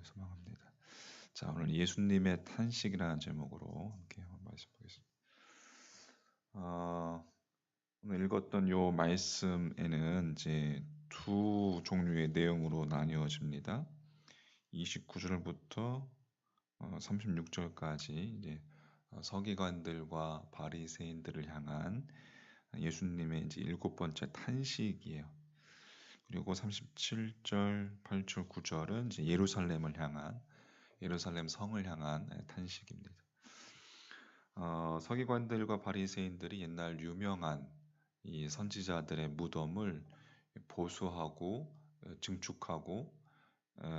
소망합니다. 자, 오늘 예수님의 탄식이라는 제목으로 함께 말씀 보겠습니다. 오늘 읽었던 요 말씀에는 이제 두 종류의 내용으로 나뉘어집니다. 29절부터 36절까지 이제 서기관들과 바리새인들을 향한 예수님의 이제 일곱 번째 탄식이에요. 그리고 37절, 8절, 9절은 이제 예루살렘 성을 향한 탄식입니다. 서기관들과 바리새인들이 옛날 유명한 이 선지자들의 무덤을 보수하고 증축하고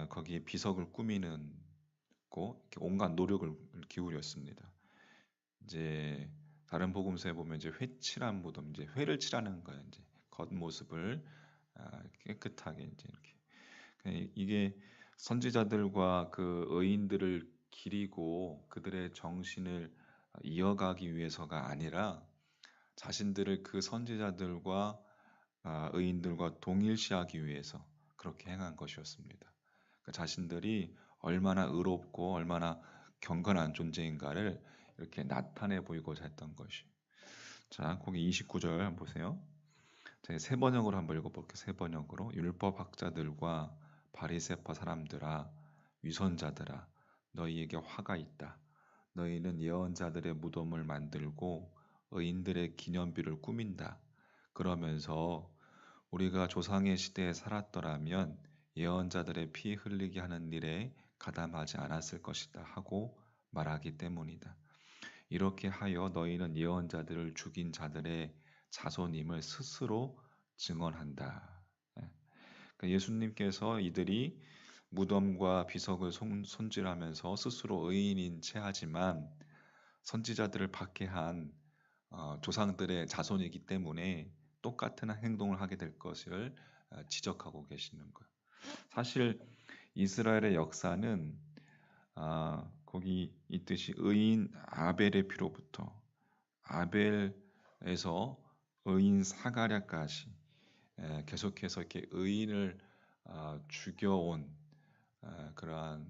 거기에 비석을 꾸미는 고 온갖 노력을 기울였습니다. 이제 다른 복음서에 보면 이제 회칠한 무덤, 이제 회를 칠하는 거예요. 이제 겉모습을 깨끗하게 이제 이렇게 이게 선지자들과 그 의인들을 기리고 그들의 정신을 이어가기 위해서가 아니라 자신들을 그 선지자들과 의인들과 동일시하기 위해서 그렇게 행한 것이었습니다. 그 자신들이 얼마나 의롭고 얼마나 경건한 존재인가를 이렇게 나타내 보이고자 했던 것이. 자, 거기 29절 한번 보세요. 제가 세 번역으로 한번 읽어볼게요. 세 번역으로. 율법학자들과 바리새파 사람들아, 위선자들아, 너희에게 화가 있다. 너희는 예언자들의 무덤을 만들고 의인들의 기념비를 꾸민다. 그러면서 우리가 조상의 시대에 살았더라면 예언자들의 피 흘리게 하는 일에 가담하지 않았을 것이다 하고 말하기 때문이다. 이렇게 하여 너희는 예언자들을 죽인 자들의 자손임을 스스로 증언한다. 그러니까 예수님께서 이들이 무덤과 비석을 손질하면서 스스로 의인인 체하지만 선지자들을 박해한 조상들의 자손이기 때문에 똑같은 행동을 하게 될 것을 지적하고 계시는 거예요. 사실 이스라엘의 역사는 거기 있듯이 의인 아벨의 피로부터 아벨에서 의인 사가랴까지 계속해서 이렇게 의인을 죽여온 그러한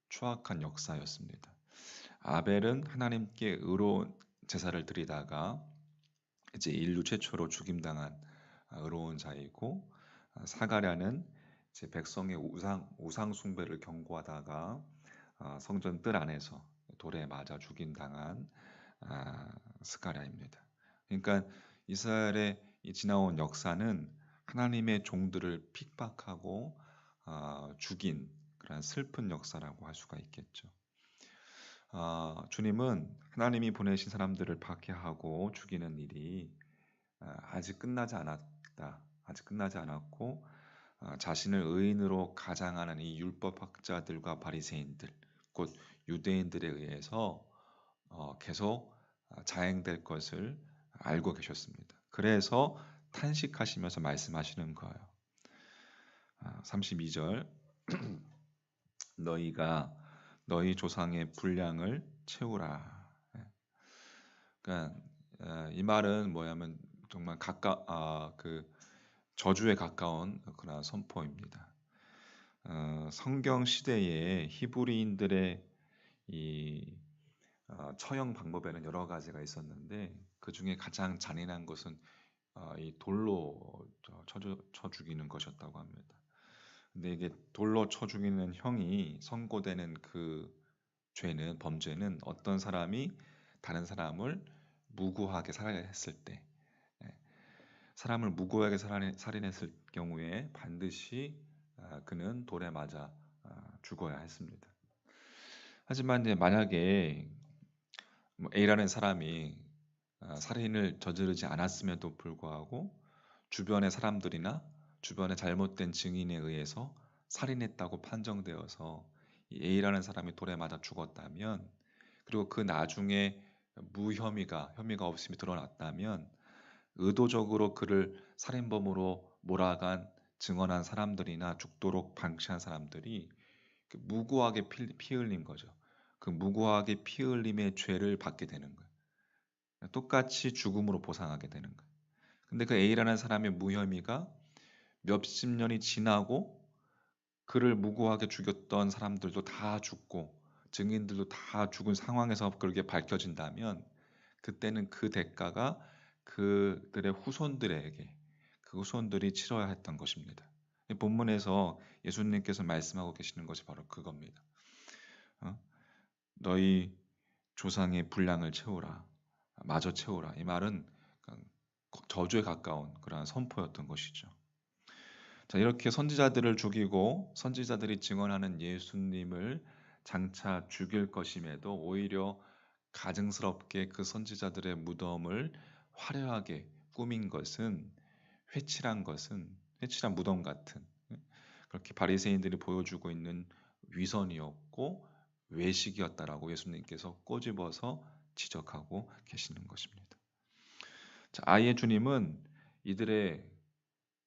추악한 역사였습니다. 아벨은 하나님께 의로운 제사를 드리다가 이제 인류 최초로 죽임당한 의로운 자이고, 사가랴는 이제 백성의 우상 숭배를 경고하다가 성전 뜰 안에서 돌에 맞아 죽임당한 스가랴입니다. 그러니까 이스라엘의 지나온 역사는 하나님의 종들을 핍박하고 죽인 그런 슬픈 역사라고 할 수가 있겠죠. 주님은 하나님이 보내신 사람들을 박해하고 죽이는 일이 아직 끝나지 않았고 자신을 의인으로 가장하는 이 율법학자들과 바리새인들, 곧 유대인들에 의해서 계속 자행될 것을 알고 계셨습니다. 그래서 탄식하시면서 말씀하시는 거예요. 32절 너희가 너희 조상의 분량을 채우라. 그러니까 이 말은 뭐냐면 정말 그 저주에 가까운 그런 선포입니다. 성경 시대에 히브리인들의 이 처형 방법에는 여러 가지가 있었는데 그 중에 가장 잔인한 것은 이 돌로 쳐 죽이는 것이었다고 합니다. 근데 이게 돌로 쳐 죽이는 형이 선고되는 그 범죄는 어떤 사람이 다른 사람을 무고하게 살해했을 때, 사람을 무고하게 살인했을 경우에 반드시 그는 돌에 맞아 죽어야 했습니다. 하지만 이제 만약에 A라는 사람이 살인을 저지르지 않았음에도 불구하고 주변의 사람들이나 주변의 잘못된 증인에 의해서 살인했다고 판정되어서 이 A라는 사람이 돌에 맞아 죽었다면, 그리고 그 나중에 혐의가 없음이 드러났다면 의도적으로 그를 살인범으로 몰아간 증언한 사람들이나 죽도록 방치한 사람들이 무고하게 피 흘린 거죠. 그 무고하게 피 흘림의 죄를 받게 되는 거예요. 똑같이 죽음으로 보상하게 되는 거예요. 근데 그 A라는 사람의 무혐의가 몇십 년이 지나고 그를 무고하게 죽였던 사람들도 다 죽고 증인들도 다 죽은 상황에서 그렇게 밝혀진다면 그때는 그 대가가 그들의 후손들에게 그 후손들이 치러야 했던 것입니다. 이 본문에서 예수님께서 말씀하고 계시는 것이 바로 그겁니다. 어? 너희 조상의 분량을 채우라. 마저 채우라. 이 말은 저주에 가까운 그러한 선포였던 것이죠. 자, 이렇게 선지자들을 죽이고 선지자들이 증언하는 예수님을 장차 죽일 것임에도 오히려 가증스럽게 그 선지자들의 무덤을 화려하게 꾸민 것은 회칠한 무덤 같은 그렇게 바리새인들이 보여주고 있는 위선이었고 외식이었다라고 예수님께서 꼬집어서 지적하고 계시는 것입니다. 자, 아이의 주님은 이들의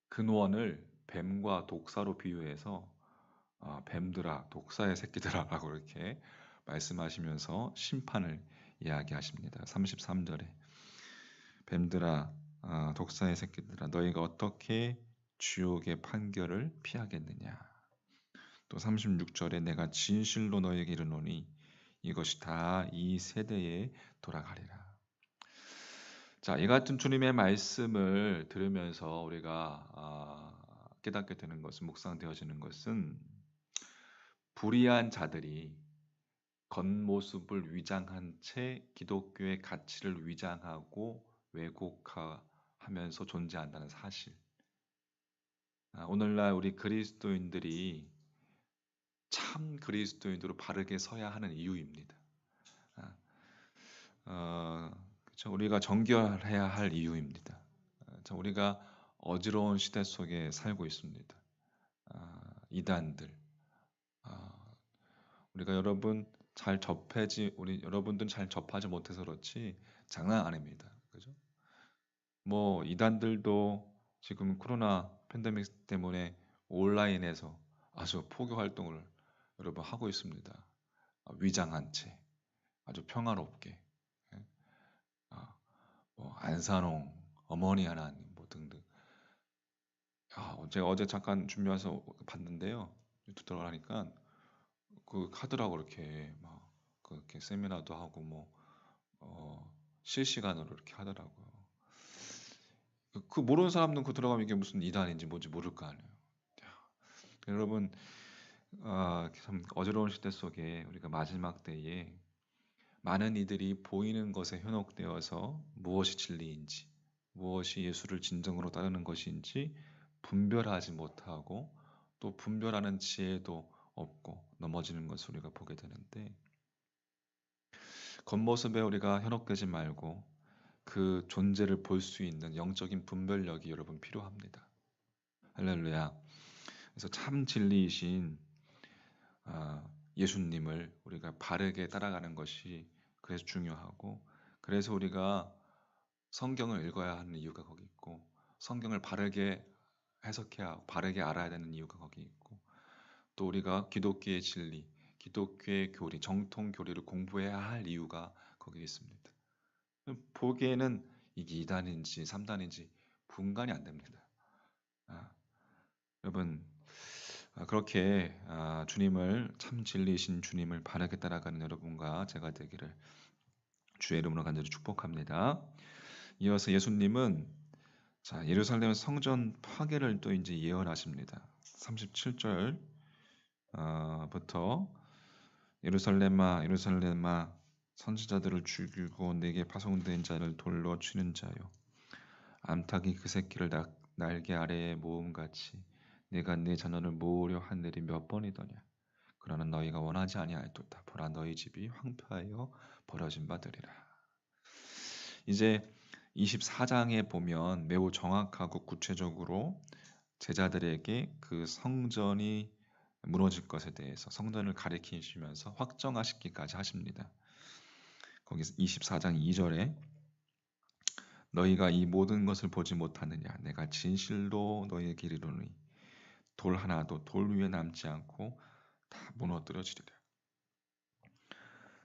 근원을 뱀과 독사로 비유해서 뱀들아, 독사의 새끼들아라고 이렇게 말씀하시면서 심판을 이야기하십니다. 33절에 뱀들아, 독사의 새끼들아, 너희가 어떻게 지옥의 판결을 피하겠느냐. 또 36절에 내가 진실로 너희에게 이르노니 이것이 다 이 세대에 돌아가리라. 자, 이 같은 주님의 말씀을 들으면서 우리가 깨닫게 되는 것은 묵상되어지는 것은 불의한 자들이 겉모습을 위장한 채 기독교의 가치를 위장하고 왜곡하면서 존재한다는 사실. 오늘날 우리 그리스도인들이 참 그리스도인으로 바르게 서야 하는 이유입니다. 그렇죠? 우리가 정결해야 할 이유입니다. 우리가 어지러운 시대 속에 살고 있습니다. 이단들, 우리가 여러분들은 잘 접하지 못해서 그렇지 장난 아닙니다. 그죠? 뭐 이단들도 지금 코로나 팬데믹 때문에 온라인에서 아주 포교 활동을 여러분 하고 있습니다. 위장한 채 아주 평화롭게 뭐 안산홍 어머니 하나님 뭐 등등. 제가 어제 잠깐 준비해서 봤는데요. 유튜브 들어가니까 그 하더라고 이렇게 막 그렇게 세미나도 하고 뭐 실시간으로 이렇게 하더라고요. 그 모르는 사람들은 그 들어가면 이게 무슨 이단인지 뭔지 모를 거 아니에요. 여러분 참 어지러운 시대 속에 우리가 마지막 때에 많은 이들이 보이는 것에 현혹되어서 무엇이 진리인지 무엇이 예수를 진정으로 따르는 것인지 분별하지 못하고 또 분별하는 지혜도 없고 넘어지는 것을 우리가 보게 되는데 겉모습에 우리가 현혹되지 말고 그 존재를 볼 수 있는 영적인 분별력이 여러분 필요합니다. 할렐루야. 그래서 참 진리이신 예수님을 우리가 바르게 따라가는 것이 그래서 중요하고 그래서 우리가 성경을 읽어야 하는 이유가 거기 있고 성경을 바르게 해석해야 하고 바르게 알아야 되는 이유가 거기 있고 또 우리가 기독교의 진리, 기독교의 교리, 정통 교리를 공부해야 할 이유가 거기 있습니다. 보기에는 이게 2단인지 3단인지 분간이 안 됩니다. 여러분 그렇게 주님을 참 진리이신 주님을 바르게 따라가는 여러분과 제가 되기를 주의 이름으로 간절히 축복합니다. 이어서 예수님은 예루살렘 성전 파괴를 또 이제 예언하십니다. 37절 부터 예루살렘아 예루살렘아 선지자들을 죽이고 내게 파송된 자를 돌로 치는 자요 암탉이 그 새끼를 날개 아래에 모음같이 내가 내 자녀를 모으려 한 일이 몇 번이더냐 그러나 너희가 원하지 아니하였도다 보라 너희 집이 황폐하여 버려진 바 되리라. 이제 24장에 보면 매우 정확하고 구체적으로 제자들에게 그 성전이 무너질 것에 대해서 성전을 가리키시면서 확정하시기까지 하십니다. 거기 24장 2절에 너희가 이 모든 것을 보지 못하느냐 내가 진실로 너희에게 이르노니 돌 하나도 돌 위에 남지 않고 다 무너뜨려지리라.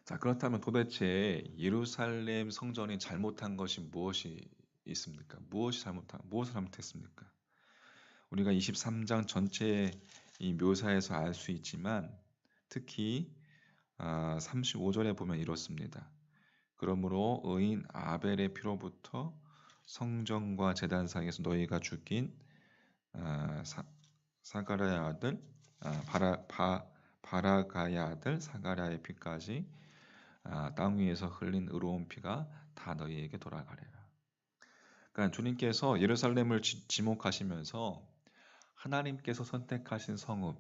자, 그렇다면 도대체 예루살렘 성전이 잘못한 것이 무엇이 있습니까? 무엇을 잘못했습니까? 우리가 23장 전체에 이 묘사에서 알 수 있지만 특히 35절에 보면 이렇습니다. 그러므로 의인 아벨의 피로부터 성전과 제단 사이에서 너희가 죽인 사가랴의 아들 바라가의 아들 사가랴의 피까지 땅 위에서 흘린 의로운 피가 다 너희에게 돌아가리라. 그러니까 주님께서 예루살렘을 지목하시면서 하나님께서 선택하신 성읍,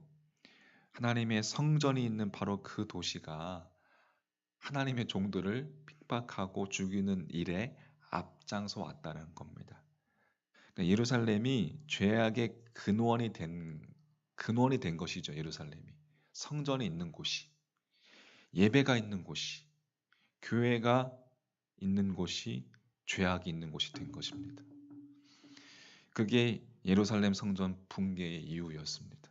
하나님의 성전이 있는 바로 그 도시가 하나님의 종들을 핍박하고 죽이는 일에 앞장서 왔다는 겁니다. 그러니까 예루살렘이 죄악의 근원이 된 것이죠. 예루살렘이 성전이 있는 곳이, 예배가 있는 곳이, 교회가 있는 곳이 죄악이 있는 곳이 된 것입니다. 그게 예루살렘 성전 붕괴의 이유였습니다.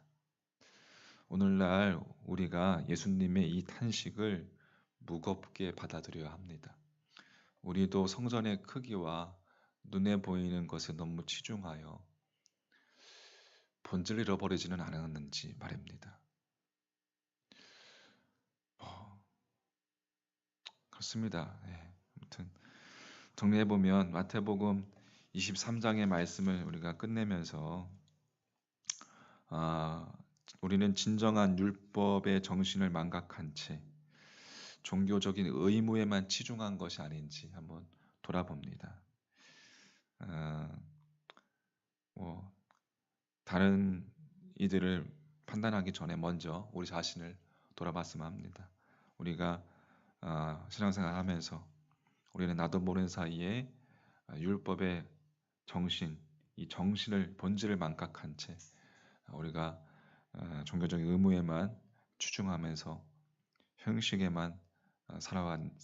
오늘날 우리가 예수님의 이 탄식을 무겁게 받아들여야 합니다. 우리도 성전의 크기와 눈에 보이는 것에 너무 치중하여 본질을 잃어버리지는 않았는지 말입니다. 그렇습니다. 아무튼 정리해보면 마태복음 23장의 말씀을 우리가 끝내면서 우리는 진정한 율법의 정신을 망각한 채 종교적인 의무에만 치중한 것이 아닌지 한번 돌아봅니다. 다른 이들을 판단하기 전에 먼저 우리 자신을 돌아봤으면 합니다. 우리가 신앙생활하면서 우리는 나도 모르는 사이에 율법의 정신, 이 정신을 본질을 망각한 채 우리가 종교적인 의무에만 치중하면서 형식에만 살아간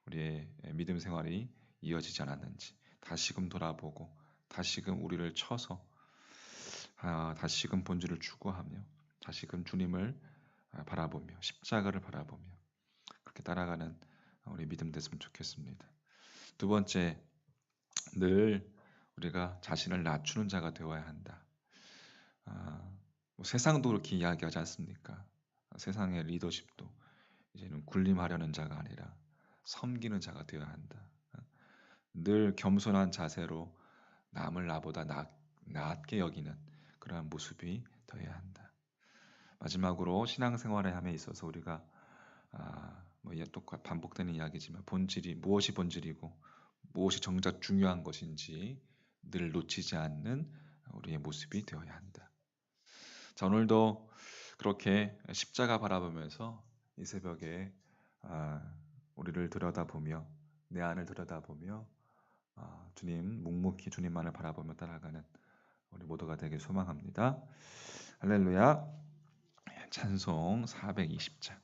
우리의 믿음 생활이 이어지지 않았는지 다시금 돌아보고 다시금 우리를 쳐서 다시금 본질을 추구하며 다시금 주님을 바라보며 십자가를 바라보며 그렇게 따라가는 우리 믿음 됐으면 좋겠습니다. 두 번째, 늘 우리가 자신을 낮추는 자가 되어야 한다. 세상도 그렇게 이야기하지 않습니까? 세상의 리더십도 이제는 군림하려는 자가 아니라 섬기는 자가 되어야 한다. 늘 겸손한 자세로 남을 나보다 낮게 여기는 그러한 모습이 되어야 한다. 마지막으로 신앙생활에 함에 있어서 우리가 또 반복되는 이야기지만 무엇이 본질이고 무엇이 정작 중요한 것인지 늘 놓치지 않는 우리의 모습이 되어야 한다. 자, 오늘도 그렇게 십자가 바라보면서 이 새벽에 우리를 들여다보며 내 안을 들여다보며 주님 묵묵히 주님만을 바라보며 따라가는 우리 모두가 되길 소망합니다. 할렐루야. 찬송 420장